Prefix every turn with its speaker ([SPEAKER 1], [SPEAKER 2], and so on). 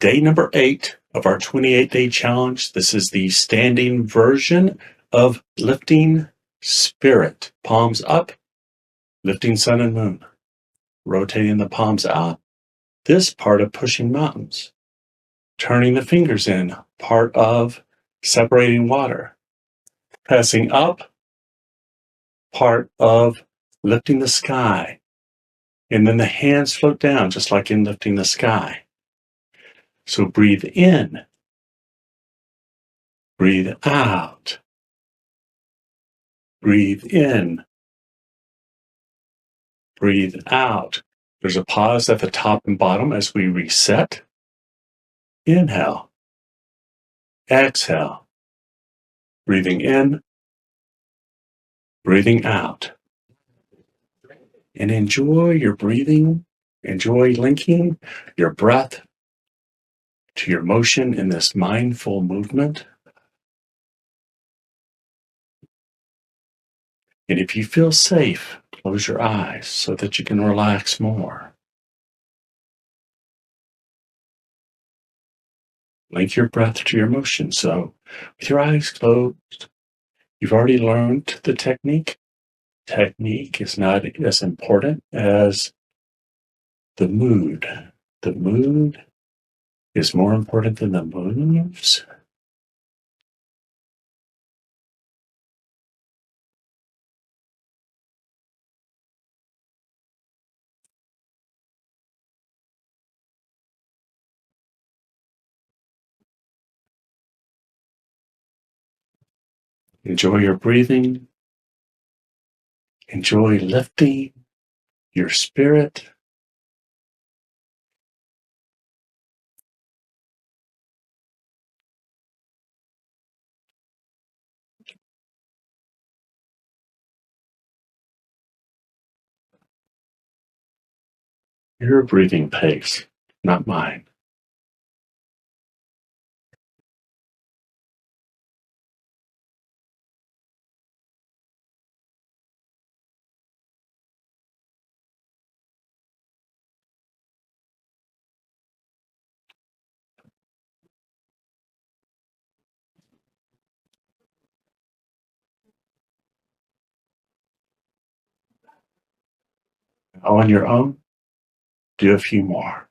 [SPEAKER 1] Day number 8 of our 28-day challenge. This is the standing version of lifting spirit. Palms up, lifting sun and moon. Rotating the palms out, this part of pushing mountains. Turning the fingers in, part of separating water. Passing up, part of lifting the sky. And then the hands float down, just like in lifting the sky. So breathe in. Breathe out. Breathe in. Breathe out. There's a pause at the top and bottom as we reset. Inhale. Exhale. Breathing in. Breathing out. And enjoy your breathing. Enjoy linking your breath to your motion in this mindful movement. And if you feel safe, close your eyes so that you can relax more. Link your breath to your motion. So with your eyes closed, you've already learned the technique. Technique is not as important as the mood. The mood is more important than the moves. Enjoy your breathing. Enjoy lifting your spirit. Your breathing pace, not mine. On your own, do a few more.